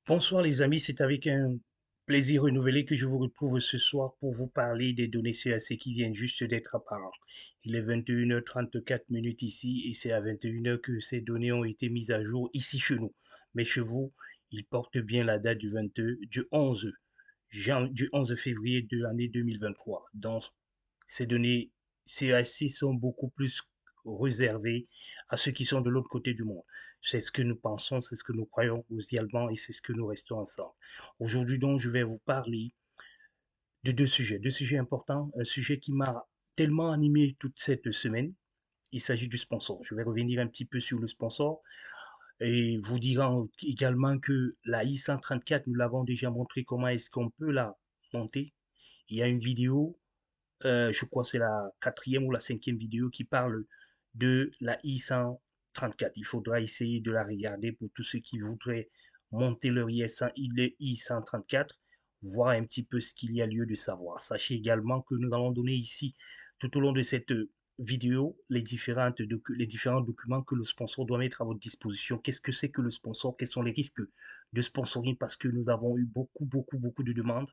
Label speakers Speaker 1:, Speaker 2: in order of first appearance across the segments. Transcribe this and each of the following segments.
Speaker 1: Bonsoir les amis, c'est avec un plaisir renouvelé que je vous retrouve ce soir pour vous parler des données CAC qui viennent juste d'être apparentes. Il est 21h34 ici et c'est à 21h que ces données ont été mises à jour ici chez nous. Mais chez vous, ils portent bien la date du 11 février de l'année 2023. Donc, ces données CAC sont beaucoup plus réservées à ceux qui sont de l'autre côté du monde. C'est ce que nous pensons, c'est ce que nous croyons également et c'est ce que nous restons ensemble. Aujourd'hui donc, je vais vous parler de deux sujets importants. Un sujet qui m'a tellement animé toute cette semaine. Il s'agit du sponsor. Je vais revenir un petit peu sur le sponsor et vous dire également que la I-134, nous l'avons déjà montré comment est-ce qu'on peut la monter. Il y a une vidéo, je crois que c'est la quatrième ou la cinquième vidéo qui parle de la I-134. Il faudra essayer de la regarder pour tous ceux qui voudraient monter leur I-134, voir un petit peu ce qu'il y a lieu de savoir. Sachez également que nous allons donner ici, tout au long de cette vidéo, les différents documents que le sponsor doit mettre à votre disposition. Qu'est-ce que c'est que le sponsor? Quels sont les risques de sponsoring? Parce que nous avons eu beaucoup de demandes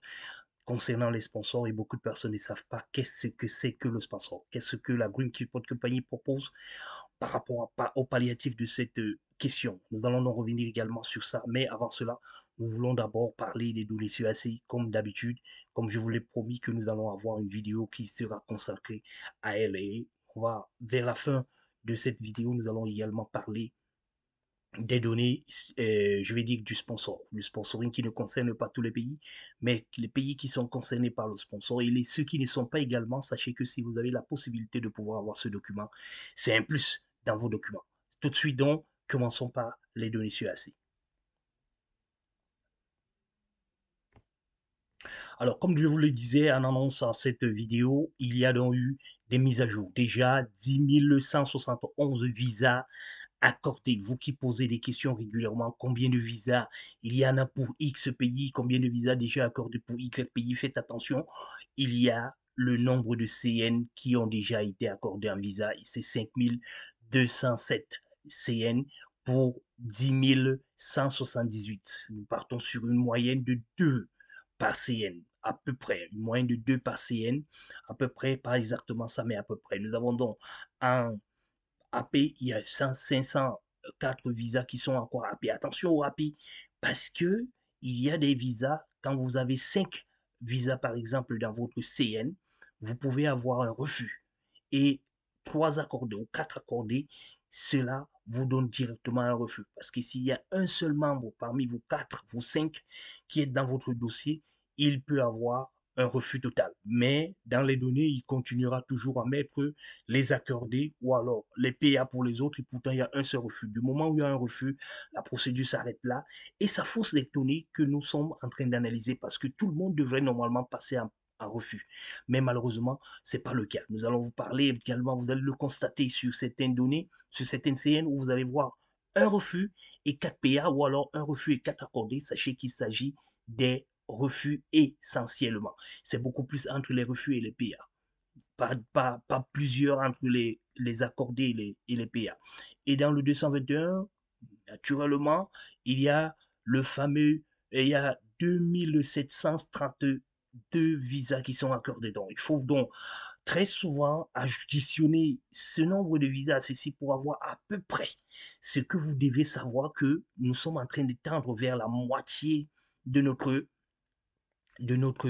Speaker 1: concernant les sponsors et beaucoup de personnes ne savent pas qu'est-ce que c'est que le sponsor, qu'est-ce que la Green Keyboard Company propose par rapport au palliatif de cette question. Nous allons en revenir également sur ça, mais avant cela, nous voulons d'abord parler des données CAC, comme d'habitude, comme je vous l'ai promis que nous allons avoir une vidéo qui sera consacrée à elle et on va vers la fin de cette vidéo, nous allons également parler des données, je vais dire du sponsor, le sponsoring qui ne concerne pas tous les pays, mais les pays qui sont concernés par le sponsor et ceux qui ne sont pas également, sachez que si vous avez la possibilité de pouvoir avoir ce document, c'est un plus dans vos documents. Tout de suite donc, commençons par les données sur AC. Alors, comme je vous le disais en annonçant cette vidéo, il y a donc eu des mises à jour. Déjà, 10 171 visas accordés. Vous qui posez des questions régulièrement, combien de visas il y en a pour X pays, combien de visas déjà accordés pour Y pays, faites attention, il y a le nombre de CN qui ont déjà été accordés en visa, c'est 5207 CN pour 10 178. Nous partons sur une moyenne de 2 par CN, à peu près, une moyenne de 2 par CN, à peu près, pas exactement ça, mais à peu près. Nous avons donc un AP, il y a 504 visas qui sont encore AP. Attention au AP, parce que il y a des visas, quand vous avez 5 visas par exemple dans votre CN, vous pouvez avoir un refus. Et 3 accordés ou 4 accordés, cela vous donne directement un refus. Parce que s'il y a un seul membre parmi vos 4, vos 5 qui est dans votre dossier, il peut avoir un refus total. Mais dans les données, il continuera toujours à mettre les accorder ou alors les PA pour les autres et pourtant il y a un seul refus. Du moment où il y a un refus, la procédure s'arrête là et ça fausse les données que nous sommes en train d'analyser parce que tout le monde devrait normalement passer en refus. Mais malheureusement, ce n'est pas le cas. Nous allons vous parler également, vous allez le constater sur certaines données, sur certaines CN où vous allez voir un refus et 4 PA ou alors un refus et 4 accordés. Sachez qu'il s'agit des refus essentiellement. C'est beaucoup plus entre les refus et les PA pas plusieurs entre les accordés et les PA. Et dans le 221, naturellement, il y a le fameux, il y a 2732 visas qui sont accordés. Donc, il faut donc très souvent additionner ce nombre de visas à ceci pour avoir à peu près ce que vous devez savoir que nous sommes en train de tendre vers la moitié de notre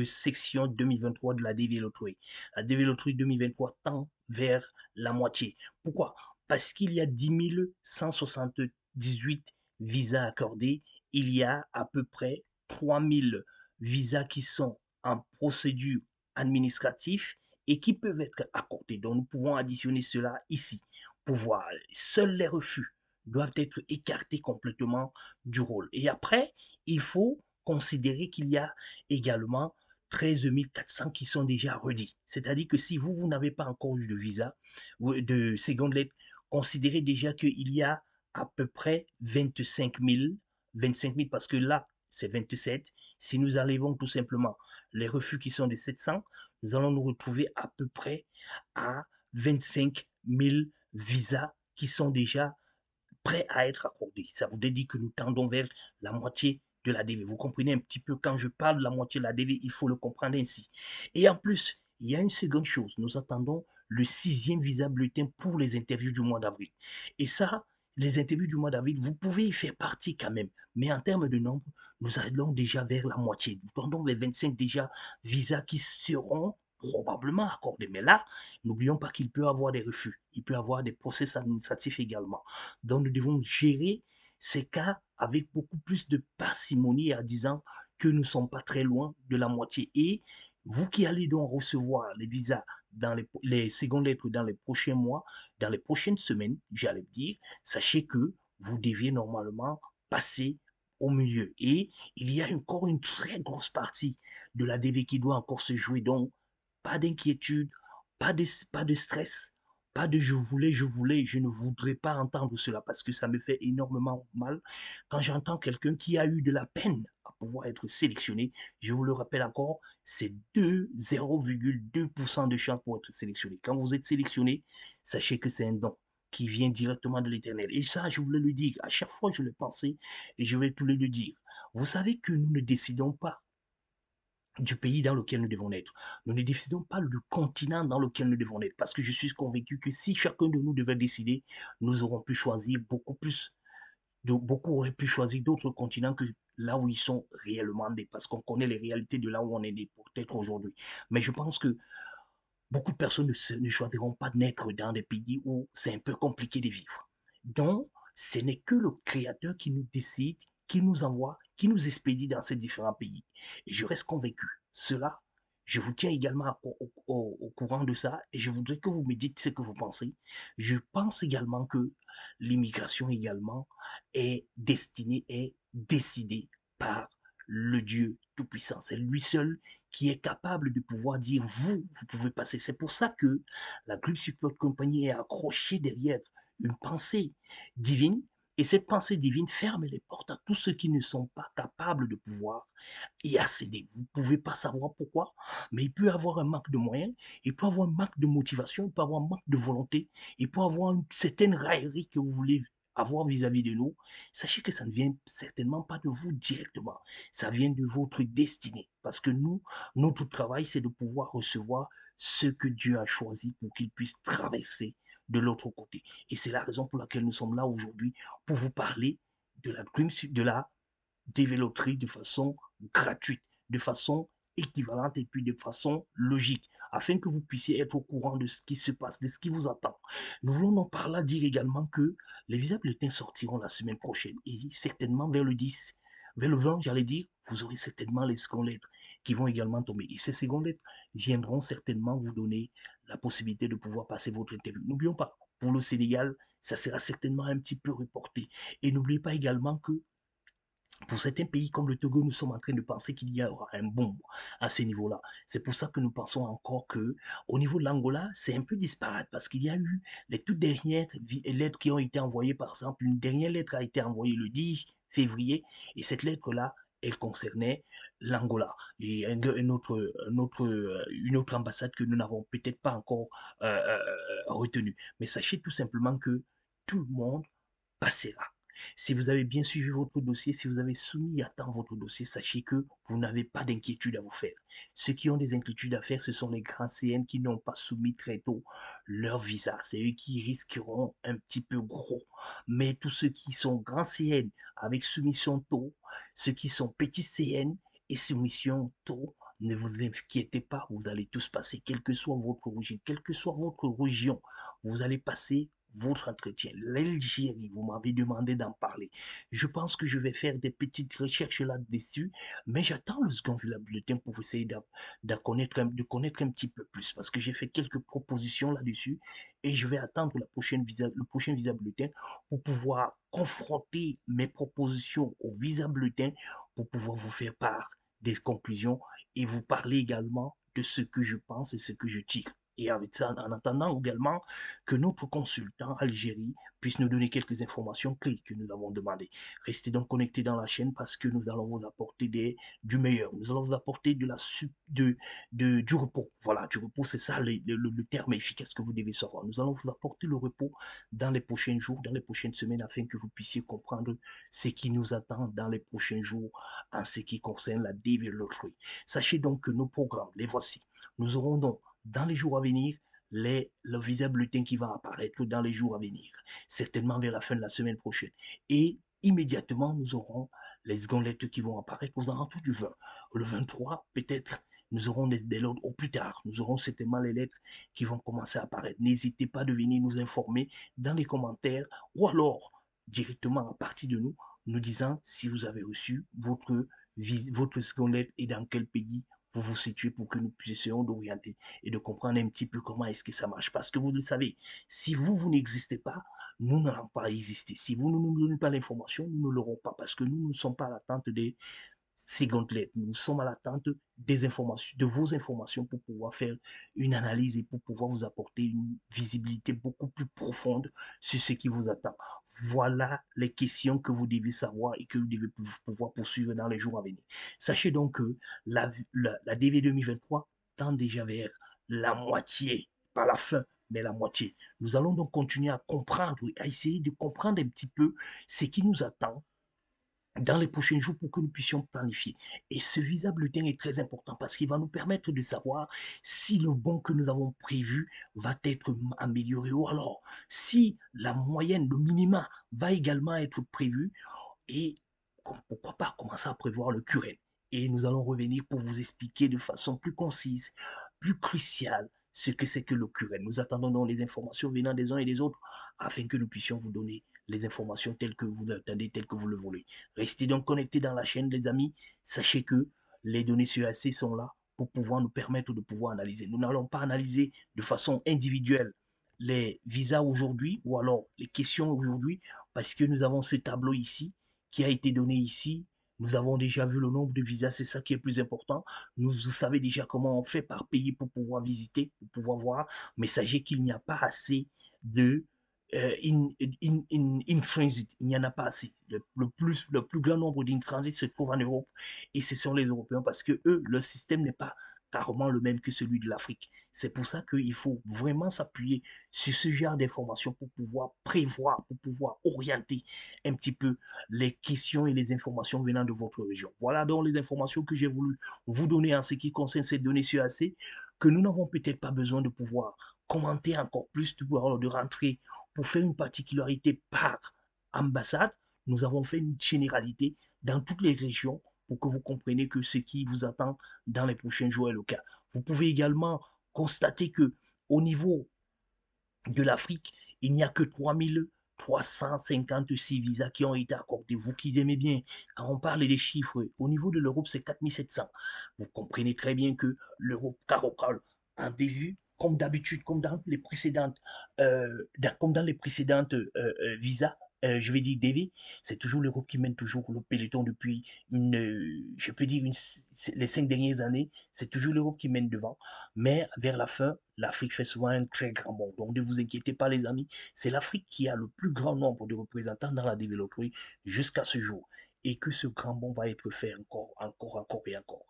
Speaker 1: section 2023 de la DV Lottery. La DV Lottery 2023 tend vers la moitié. Pourquoi? Parce qu'il y a 10 178 visas accordés. Il y a à peu près 3000 visas qui sont en procédure administrative et qui peuvent être accordés. Donc nous pouvons additionner cela ici pour voir. Seuls les refus doivent être écartés complètement du rôle. Et après, il faut considérer qu'il y a également 13 400 qui sont déjà redits. C'est-à-dire que si vous n'avez pas encore eu de visa, de seconde lettre, considérez déjà qu'il y a à peu près 25 000 parce que là, c'est 27. Si nous enlevons tout simplement les refus qui sont de 700, nous allons nous retrouver à peu près à 25 000 visas qui sont déjà prêts à être accordés. Ça voudrait dire que nous tendons vers la moitié de la DV. Vous comprenez un petit peu, quand je parle de la moitié de la DV, il faut le comprendre ainsi. Et en plus, il y a une seconde chose. Nous attendons le 6e visa bulletin pour les interviews du mois d'avril. Et ça, les interviews du mois d'avril, vous pouvez y faire partie quand même. Mais en termes de nombre, nous allons déjà vers la moitié. Nous attendons les 25 déjà visas qui seront probablement accordés. Mais là, n'oublions pas qu'il peut y avoir des refus. Il peut y avoir des procès administratifs également. Donc, nous devons gérer ces cas avec beaucoup plus de parcimonie en disant que nous ne sommes pas très loin de la moitié. Et vous qui allez donc recevoir les visas dans les secondes lettres dans les prochains mois, dans les prochaines semaines, j'allais dire, sachez que vous deviez normalement passer au milieu. Et il y a encore une très grosse partie de la DV qui doit encore se jouer. Donc, pas d'inquiétude, pas de stress, pas de je voulais, je ne voudrais pas entendre cela parce que ça me fait énormément mal quand j'entends quelqu'un qui a eu de la peine à pouvoir être sélectionné. Je vous le rappelle encore, c'est 0,2% de chance pour être sélectionné. Quand vous êtes sélectionné, sachez que c'est un don qui vient directement de l'éternel. Et ça, je voulais le dire. À chaque fois, je le pensais et je vais tous les le dire. Vous savez que nous ne décidons pas du pays dans lequel nous devons être. Nous ne décidons pas du continent dans lequel nous devons être, parce que je suis convaincu que si chacun de nous devait décider, nous aurons pu choisir beaucoup plus, beaucoup auraient pu choisir d'autres continents que là où ils sont réellement nés, parce qu'on connaît les réalités de là où on est né, peut-être aujourd'hui. Mais je pense que beaucoup de personnes ne choisiront pas de naître dans des pays où c'est un peu compliqué de vivre. Donc, ce n'est que le Créateur qui nous décide, qui nous envoie, qui nous expédie dans ces différents pays. Et je reste convaincu. Cela, je vous tiens également au courant de ça et je voudrais que vous me dites ce que vous pensez. Je pense également que l'immigration également est destinée, est décidée par le Dieu Tout-Puissant. C'est lui seul qui est capable de pouvoir dire vous pouvez passer. C'est pour ça que la Group Support Company est accrochée derrière une pensée divine et cette pensée divine ferme les portes à tous ceux qui ne sont pas capables de pouvoir y accéder. Vous ne pouvez pas savoir pourquoi, mais il peut y avoir un manque de moyens, il peut y avoir un manque de motivation, il peut y avoir un manque de volonté, il peut y avoir une certaine raillerie que vous voulez avoir vis-à-vis de nous. Sachez que ça ne vient certainement pas de vous directement, ça vient de votre destinée. Parce que nous, notre travail, c'est de pouvoir recevoir ce que Dieu a choisi pour qu'il puisse traverser de l'autre côté. Et c'est la raison pour laquelle nous sommes là aujourd'hui, pour vous parler de la développerie de façon gratuite, de façon équivalente et puis de façon logique, afin que vous puissiez être au courant de ce qui se passe, de ce qui vous attend. Nous voulons donc par là dire également que les visas bulletins sortiront la semaine prochaine et certainement vers le 10, vers le 20, j'allais dire, vous aurez certainement les secondes lettres qui vont également tomber. Et ces secondes lettres viendront certainement vous donner la possibilité de pouvoir passer votre interview. N'oublions pas, pour le Sénégal, ça sera certainement un petit peu reporté. Et n'oubliez pas également que pour certains pays comme le Togo, nous sommes en train de penser qu'il y aura un boom à ce niveau-là. C'est pour ça que nous pensons encore que, au niveau de l'Angola, c'est un peu disparate parce qu'il y a eu les toutes dernières lettres qui ont été envoyées. Par exemple, une dernière lettre a été envoyée le 10 février et cette lettre-là, elle concernait l'Angola et une autre ambassade que nous n'avons peut-être pas encore retenue. Mais sachez tout simplement que tout le monde passera. Si vous avez bien suivi votre dossier, si vous avez soumis à temps votre dossier, sachez que vous n'avez pas d'inquiétude à vous faire. Ceux qui ont des inquiétudes à faire, ce sont les grands CN qui n'ont pas soumis très tôt leur visa. C'est eux qui risqueront un petit peu gros. Mais tous ceux qui sont grands CN avec soumission tôt, ceux qui sont petits CN et soumission tôt, ne vous inquiétez pas, vous allez tous passer, quelle que soit votre origine, quelle que soit votre région, vous allez passer votre entretien. L'Algérie, vous m'avez demandé d'en parler. Je pense que je vais faire des petites recherches là-dessus, mais j'attends le second bulletin pour essayer de connaître un petit peu plus, parce que j'ai fait quelques propositions là-dessus, et je vais attendre le prochain visa bulletin pour pouvoir confronter mes propositions au visa bulletin, pour pouvoir vous faire part des conclusions et vous parler également de ce que je pense et ce que je tire. Et avec ça, en attendant également que notre consultant Algérie puisse nous donner quelques informations clés que nous avons demandées. Restez donc connectés dans la chaîne parce que nous allons vous apporter du meilleur. Nous allons vous apporter du repos. Voilà, du repos, c'est ça le terme efficace que vous devez savoir. Nous allons vous apporter le repos dans les prochains jours, dans les prochaines semaines, afin que vous puissiez comprendre ce qui nous attend dans les prochains jours en ce qui concerne la développerie. Sachez donc que nos programmes, les voici. Nous aurons donc dans les jours à venir le visa bulletin qui va apparaître dans les jours à venir, certainement vers la fin de la semaine prochaine. Et immédiatement, nous aurons les secondes lettres qui vont apparaître aux alentours du 20. Le 23, peut-être, nous aurons des lettres au plus tard. Nous aurons certainement les lettres qui vont commencer à apparaître. N'hésitez pas de venir nous informer dans les commentaires ou alors directement à partir de nous, nous disant si vous avez reçu votre seconde lettre et dans quel pays vous vous situez pour que nous puissions d'orienter et de comprendre un petit peu comment est-ce que ça marche. Parce que vous le savez, si vous n'existez pas, nous n'allons pas exister. Si vous ne nous donnez pas l'information, nous ne l'aurons pas parce que nous ne sommes pas à l'attente des secondes lettres. Nous sommes à l'attente des informations, de vos informations pour pouvoir faire une analyse et pour pouvoir vous apporter une visibilité beaucoup plus profonde sur ce qui vous attend. Voilà les questions que vous devez savoir et que vous devez pouvoir poursuivre dans les jours à venir. Sachez donc que la DV 2023 tend déjà vers la moitié, pas la fin, mais la moitié. Nous allons donc continuer à comprendre, à essayer de comprendre un petit peu ce qui nous attend dans les prochains jours pour que nous puissions planifier. Et ce visa bulletin est très important parce qu'il va nous permettre de savoir si le bon que nous avons prévu va être amélioré ou alors si la moyenne, le minima va également être prévu et pourquoi pas commencer à prévoir le curé. Et nous allons revenir pour vous expliquer de façon plus concise, plus cruciale, ce que c'est que le curé. Nous attendons donc les informations venant des uns et des autres afin que nous puissions vous donner les informations telles que vous attendez, telles que vous le voulez. Restez donc connectés dans la chaîne, les amis. Sachez que les données CEAC sont là pour pouvoir nous permettre de pouvoir analyser. Nous n'allons pas analyser de façon individuelle les visas aujourd'hui ou alors les questions aujourd'hui parce que nous avons ce tableau ici qui a été donné ici. Nous avons déjà vu le nombre de visas, c'est ça qui est plus important. Vous savez déjà comment on fait par pays pour pouvoir visiter, pour pouvoir voir. Mais sachez qu'il n'y a pas assez de in transit. Il n'y en a pas assez. Le plus grand nombre d'in transit se trouve en Europe et ce sont les Européens parce que eux, leur système n'est pas carrément le même que celui de l'Afrique. C'est pour ça qu'il faut vraiment s'appuyer sur ce genre d'informations pour pouvoir prévoir, pour pouvoir orienter un petit peu les questions et les informations venant de votre région. Voilà donc les informations que j'ai voulu vous donner en ce qui concerne ces données sur AC, que nous n'avons peut-être pas besoin de pouvoir commenter encore plus, de rentrer pour faire une particularité par ambassade. Nous avons fait une généralité dans toutes les régions pour que vous compreniez que ce qui vous attend dans les prochains jours est le cas. Vous pouvez également constater que au niveau de l'Afrique, il n'y a que 3356 visas qui ont été accordés. Vous qui aimez bien, quand on parle des chiffres, au niveau de l'Europe, c'est 4700. Vous comprenez très bien que l'Europe carocole en début, comme d'habitude, comme dans les précédentes visas, je vais dire DV, c'est toujours l'Europe qui mène toujours le peloton depuis je peux dire les 5 dernières années, c'est toujours l'Europe qui mène devant. Mais vers la fin, l'Afrique fait souvent un très grand bond. Donc ne vous inquiétez pas les amis, c'est l'Afrique qui a le plus grand nombre de représentants dans la développerie jusqu'à ce jour. Et que ce grand bond va être fait encore, encore, encore et encore.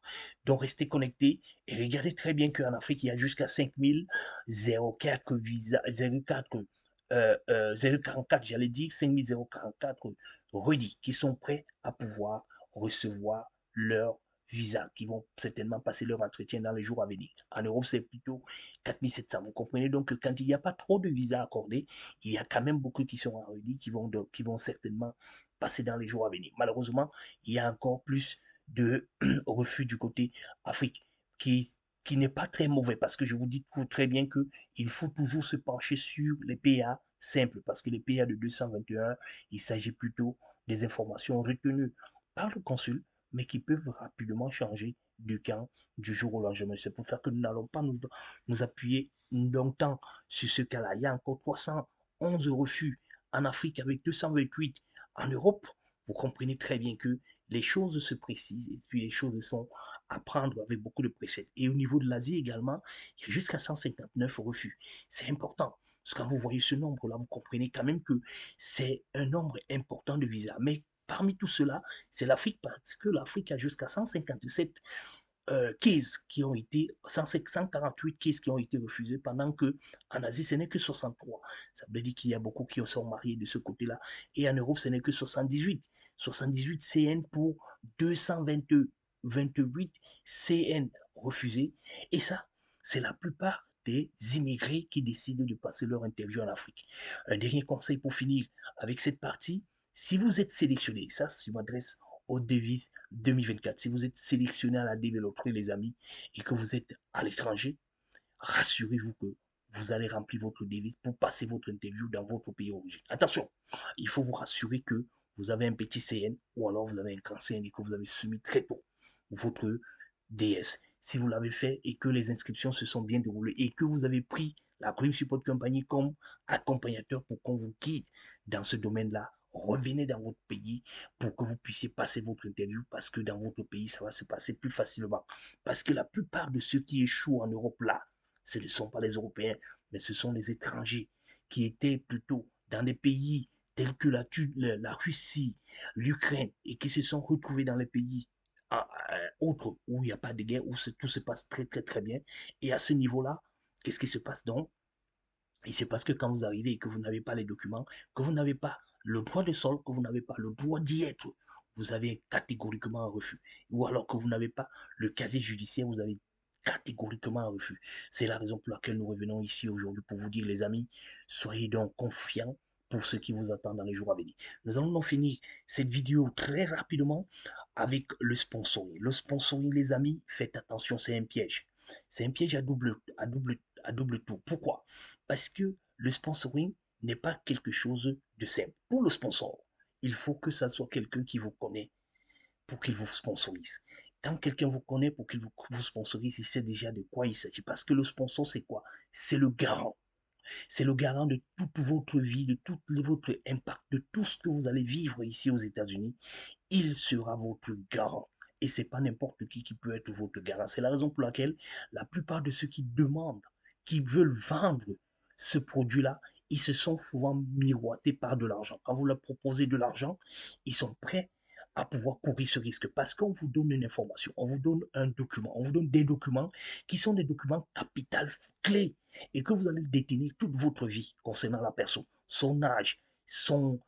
Speaker 1: Donc restez connectés et regardez très bien qu'en Afrique, il y a jusqu'à 5004 visas, 04, 044, j'allais dire 5044 redits qui sont prêts à pouvoir recevoir leur visa, qui vont certainement passer leur entretien dans les jours à venir. En Europe, c'est plutôt 4700. Vous comprenez donc que quand il n'y a pas trop de visas accordés, il y a quand même beaucoup qui sont en redit, qui vont certainement passer dans les jours à venir. Malheureusement, il y a encore plus de refus du côté Afrique, qui n'est pas très mauvais, parce que je vous dis très bien qu'il faut toujours se pencher sur les PA simples, parce que les PA de 221, il s'agit plutôt des informations retenues par le consul, mais qui peuvent rapidement changer de camp du jour au lendemain. C'est pour ça que nous n'allons pas nous appuyer longtemps sur ce cas-là. Il y a encore 311 refus en Afrique avec 228 en Europe. Vous comprenez très bien que les choses se précisent et puis les choses sont à prendre avec beaucoup de précédents. Et au niveau de l'Asie également, il y a jusqu'à 159 refus. C'est important. Parce que quand vous voyez ce nombre-là, vous comprenez quand même que c'est un nombre important de visas. Mais parmi tout cela, c'est l'Afrique, parce que l'Afrique a jusqu'à 157 cases qui ont été, 148 cases qui ont été refusées, pendant que en Asie, ce n'est que 63. Ça veut dire qu'il y a beaucoup qui sont mariés de ce côté-là. Et en Europe, ce n'est que 78. 78 CN pour 228 CN refusés. Et ça, c'est la plupart des immigrés qui décident de passer leur interview en Afrique. Un dernier conseil pour finir avec cette partie, si vous êtes sélectionné, ça, je m'adresse au devis 2024. Si vous êtes sélectionné à la développerie, les amis, et que vous êtes à l'étranger, rassurez-vous que vous allez remplir votre devis pour passer votre interview dans votre pays d'origine. Attention, il faut vous rassurer que vous avez un petit CN ou alors vous avez un grand CN et que vous avez soumis très tôt votre DS. Si vous l'avez fait et que les inscriptions se sont bien déroulées et que vous avez pris la Green Support Company comme accompagnateur pour qu'on vous guide dans ce domaine-là, revenez dans votre pays pour que vous puissiez passer votre interview parce que dans votre pays, ça va se passer plus facilement. Parce que la plupart de ceux qui échouent en Europe là, ce ne sont pas les Européens, mais ce sont les étrangers qui étaient plutôt dans des pays tels que la Russie, l'Ukraine, et qui se sont retrouvés dans les pays autres où il n'y a pas de guerre, où tout se passe très très très bien. Et à ce niveau-là, qu'est-ce qui se passe donc? Et c'est parce que quand vous arrivez et que vous n'avez pas les documents, que vous n'avez pas le droit de sol, que vous n'avez pas le droit d'y être, vous avez catégoriquement un refus. Ou alors que vous n'avez pas le casier judiciaire, vous avez catégoriquement un refus. C'est la raison pour laquelle nous revenons ici aujourd'hui pour vous dire, les amis, soyez donc confiants pour ce qui vous attend dans les jours à venir. Nous allons donc finir cette vidéo très rapidement avec le sponsoring. Le sponsoring, les amis, faites attention, c'est un piège. C'est un piège à double tour. Pourquoi? Parce que le sponsoring n'est pas quelque chose de simple. Pour le sponsor, il faut que ça soit quelqu'un qui vous connaît pour qu'il vous sponsorise. Quand quelqu'un vous connaît pour qu'il vous sponsorise, il sait déjà de quoi il s'agit. Parce que le sponsor, c'est quoi? C'est le garant. C'est le garant de toute votre vie, de tout votre impact, de tout ce que vous allez vivre ici aux États-Unis. Il sera votre garant. Et ce n'est pas n'importe qui peut être votre garant. C'est la raison pour laquelle la plupart de ceux qui demandent, qui veulent vendre ce produit-là, ils se sont souvent miroités par de l'argent. Quand vous leur proposez de l'argent, ils sont prêts à pouvoir courir ce risque parce qu'on vous donne une information, on vous donne un document, on vous donne des documents qui sont des documents capitales clés et que vous allez détenir toute votre vie concernant la personne, son âge, son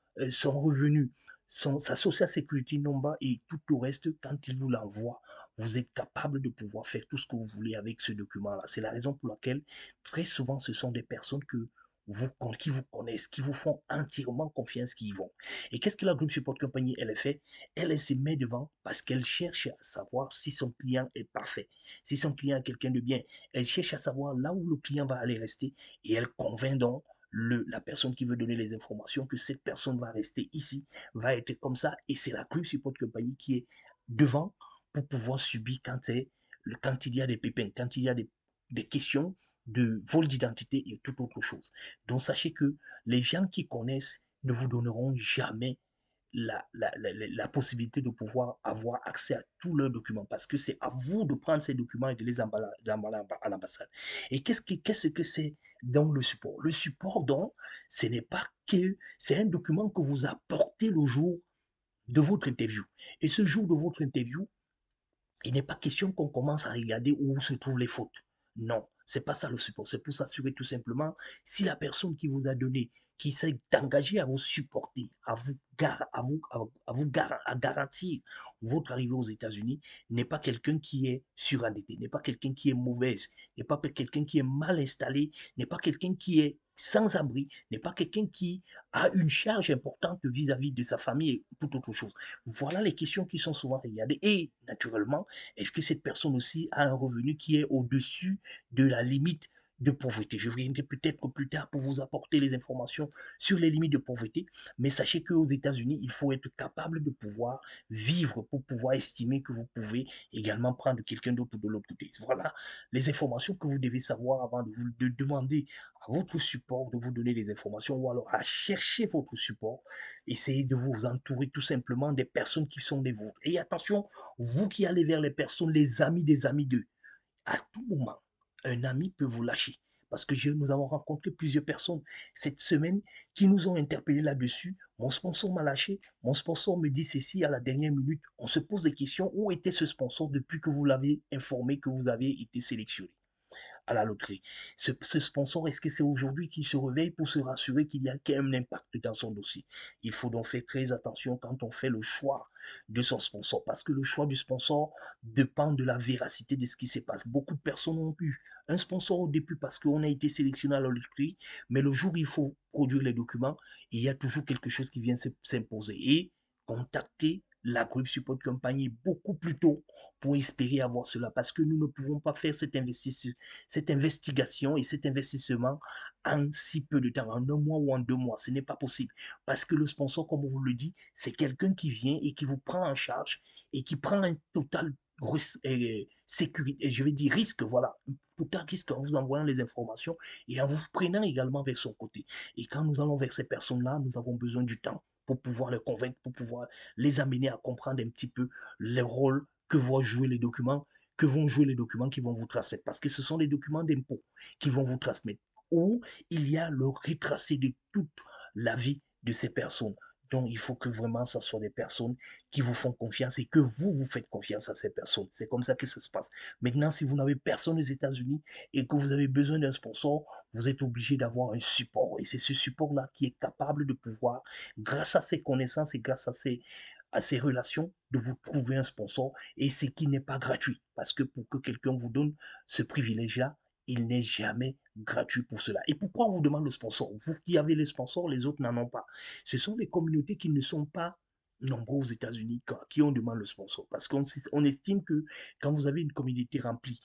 Speaker 1: revenu, sa social security number et tout le reste, quand il vous l'envoie, vous êtes capable de pouvoir faire tout ce que vous voulez avec ce document-là. C'est la raison pour laquelle très souvent ce sont des personnes qui vous connaissent, qui vous font entièrement confiance, qui y vont. Et qu'est-ce que la Group Support Company, elle fait? Elle se met devant parce qu'elle cherche à savoir si son client est parfait, si son client est quelqu'un de bien. Elle cherche à savoir là où le client va aller rester et elle convainc donc la personne qui veut donner les informations que cette personne va rester ici, va être comme ça. Et c'est la Group Support Company qui est devant pour pouvoir subir quand il y a des pépins, quand il y a des questions de vol d'identité et toute autre chose. Donc sachez que les gens qui connaissent ne vous donneront jamais la possibilité de pouvoir avoir accès à tous leurs documents parce que c'est à vous de prendre ces documents et de les emballer à l'ambassade. Et qu'est-ce que c'est dans le support? Le support, donc, ce n'est pas que c'est un document que vous apportez le jour de votre interview. Et ce jour de votre interview, il n'est pas question qu'on commence à regarder où se trouvent les fautes. Non, c'est pas ça le support. C'est pour s'assurer tout simplement si la personne qui vous a donné, qui s'est engagée à vous supporter, à garantir votre arrivée aux États-Unis, n'est pas quelqu'un qui est surendetté, n'est pas quelqu'un qui est mauvaise, n'est pas quelqu'un qui est mal installé, n'est pas quelqu'un qui est sans abri, n'est pas quelqu'un qui a une charge importante vis-à-vis de sa famille et toute autre chose. Voilà les questions qui sont souvent regardées. Et naturellement, est-ce que cette personne aussi a un revenu qui est au-dessus de la limite de pauvreté. Je reviendrai peut-être plus tard pour vous apporter les informations sur les limites de pauvreté, mais sachez qu'aux États-Unis, il faut être capable de pouvoir vivre pour pouvoir estimer que vous pouvez également prendre quelqu'un d'autre de l'autre côté. Voilà les informations que vous devez savoir avant de vous de demander à votre support de vous donner des informations ou alors à chercher votre support. Essayez de vous entourer tout simplement des personnes qui sont des vôtres. Et attention, vous qui allez vers les personnes, les amis des amis d'eux, à tout moment, un ami peut vous lâcher. Parce que nous avons rencontré plusieurs personnes cette semaine qui nous ont interpellés là-dessus. Mon sponsor m'a lâché, mon sponsor me dit ceci à la dernière minute. On se pose des questions. Où était ce sponsor depuis que vous l'avez informé que vous avez été sélectionné à la loterie? Ce sponsor, est-ce que c'est aujourd'hui qu'il se réveille pour se rassurer qu'il y a quand même un impact dans son dossier? Il faut donc faire très attention quand on fait le choix de son sponsor, parce que le choix du sponsor dépend de la véracité de ce qui se passe. Beaucoup de personnes ont eu un sponsor au début parce qu'on a été sélectionné à la loterie, mais le jour où il faut produire les documents, il y a toujours quelque chose qui vient s'imposer. Et contacter la Group Support Company beaucoup plus tôt pour espérer avoir cela, parce que nous ne pouvons pas faire cette investigation et cet investissement en si peu de temps, en un mois ou en 2 mois. Ce n'est pas possible. Parce que le sponsor, comme on vous le dit, c'est quelqu'un qui vient et qui vous prend en charge et qui prend un total sécurité, je vais dire risque, voilà, total risque en vous envoyant les informations et en vous prenant également vers son côté. Et quand nous allons vers ces personnes-là, nous avons besoin du temps pour pouvoir les convaincre, pour pouvoir les amener à comprendre un petit peu le rôle que vont jouer les documents, qui vont vous transmettre. Parce que ce sont les documents d'impôt qui vont vous transmettre. Où il y a le retracé de toute la vie de ces personnes. Donc, il faut que vraiment ce soit des personnes qui vous font confiance et que vous faites confiance à ces personnes. C'est comme ça que ça se passe. Maintenant, si vous n'avez personne aux États-Unis et que vous avez besoin d'un sponsor, vous êtes obligé d'avoir un support. Et c'est ce support-là qui est capable de pouvoir, grâce à ses connaissances et grâce à ces relations, de vous trouver un sponsor, et ce qui n'est pas gratuit. Parce que pour que quelqu'un vous donne ce privilège-là, il n'est jamais gratuit pour cela. Et pourquoi on vous demande le sponsor? Vous qui avez les sponsors, les autres n'en ont pas. Ce sont des communautés qui ne sont pas nombreux aux États-Unis qui on demande le sponsor. Parce qu'on estime que quand vous avez une communauté remplie,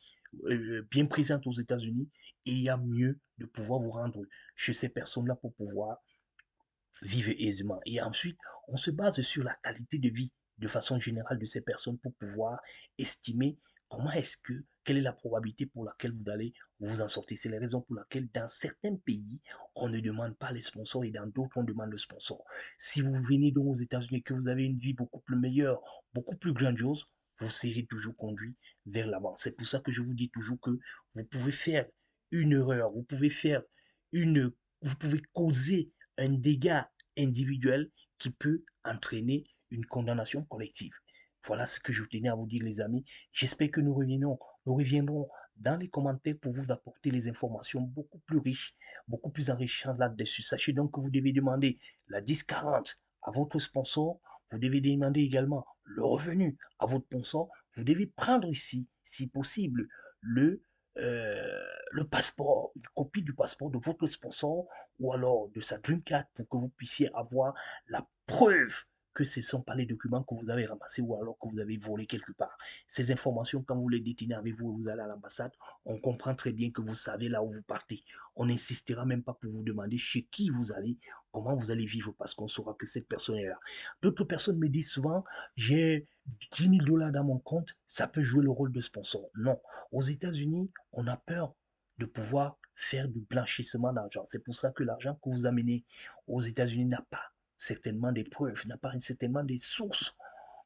Speaker 1: bien présente aux États-Unis, il y a mieux de pouvoir vous rendre chez ces personnes-là pour pouvoir vivre aisément. Et ensuite, on se base sur la qualité de vie de façon générale de ces personnes pour pouvoir estimer comment est-ce que, quelle est la probabilité pour laquelle vous allez vous en sortir. C'est la raison pour laquelle dans certains pays, on ne demande pas les sponsors et dans d'autres, on demande le sponsor. Si vous venez donc aux États-Unis et que vous avez une vie beaucoup plus meilleure, beaucoup plus grandiose, vous serez toujours conduit vers l'avant. C'est pour ça que je vous dis toujours que vous pouvez faire une erreur, vous pouvez causer un dégât individuel qui peut entraîner une condamnation collective. Voilà ce que je tenais à vous dire, les amis. J'espère que nous reviendrons dans les commentaires pour vous apporter les informations beaucoup plus riches, beaucoup plus enrichissantes là-dessus. Sachez donc que vous devez demander la 1040 à votre sponsor. Vous devez demander également le revenu à votre sponsor. Vous devez prendre ici, si possible, le, euh, le passeport, une copie du passeport de votre sponsor ou alors de sa Dream Card pour que vous puissiez avoir la preuve que ce ne sont pas les documents que vous avez ramassés ou alors que vous avez volés quelque part. Ces informations, quand vous les détenez avec vous et vous allez à l'ambassade, on comprend très bien que vous savez là où vous partez. On n'insistera même pas pour vous demander chez qui vous allez, comment vous allez vivre, parce qu'on saura que cette personne est là. D'autres personnes me disent souvent, j'ai 10 000 $ dans mon compte, ça peut jouer le rôle de sponsor. Non, aux États-Unis, on a peur de pouvoir faire du blanchissement d'argent. C'est pour ça que l'argent que vous amenez aux États-Unis n'a pas certainement des preuves, n'a pas certainement des sources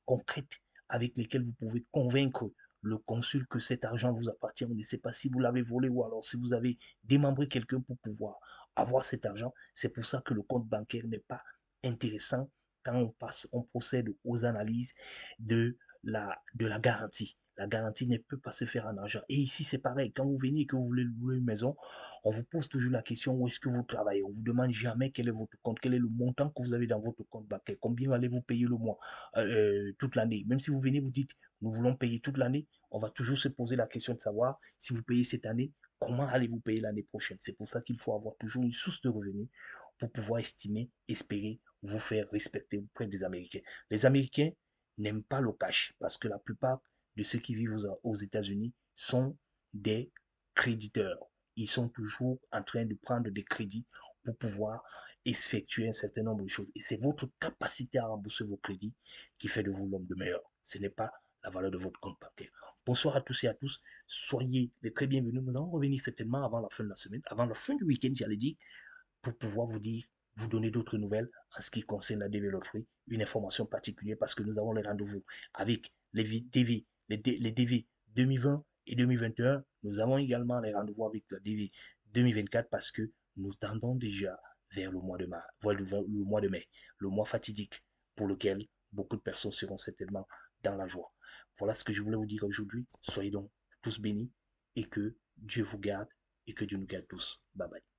Speaker 1: concrètes avec lesquelles vous pouvez convaincre le consul que cet argent vous appartient. On ne sait pas si vous l'avez volé ou alors si vous avez démembré quelqu'un pour pouvoir avoir cet argent. C'est pour ça que le compte bancaire n'est pas intéressant quand on procède aux analyses de la garantie. La garantie ne peut pas se faire en argent. Et ici, c'est pareil. Quand vous venez et que vous voulez louer une maison, on vous pose toujours la question où est-ce que vous travaillez. On ne vous demande jamais quel est votre compte, quel est le montant que vous avez dans votre compte bancaire, combien allez-vous payer le mois, toute l'année. Même si vous venez, vous dites, nous voulons payer toute l'année, on va toujours se poser la question de savoir si vous payez cette année, comment allez-vous payer l'année prochaine. C'est pour ça qu'il faut avoir toujours une source de revenus pour pouvoir estimer, espérer vous faire respecter auprès des Américains. Les Américains n'aiment pas le cash parce que la plupart de ceux qui vivent aux États-Unis sont des créditeurs. ils sont toujours en train de prendre des crédits pour pouvoir effectuer un certain nombre de choses. Et c'est votre capacité à rembourser vos crédits qui fait de vous l'homme de meilleur. Ce n'est pas la valeur de votre compte bancaire. Bonsoir à tous et à tous. Soyez les très bienvenus. Nous allons revenir certainement avant la fin de la semaine, avant la fin du week-end, j'allais dire, pour pouvoir vous dire, vous donner d'autres nouvelles en ce qui concerne la DV Loterie, une information particulière parce que nous avons les rendez-vous avec les DV 2020 et 2021. Nous avons également les rendez-vous avec la DV 2024 parce que nous tendons déjà vers le mois de mars, le mois de mai, le mois fatidique pour lequel beaucoup de personnes seront certainement dans la joie. Voilà ce que je voulais vous dire aujourd'hui. Soyez donc tous bénis et que Dieu vous garde et que Dieu nous garde tous. Bye bye.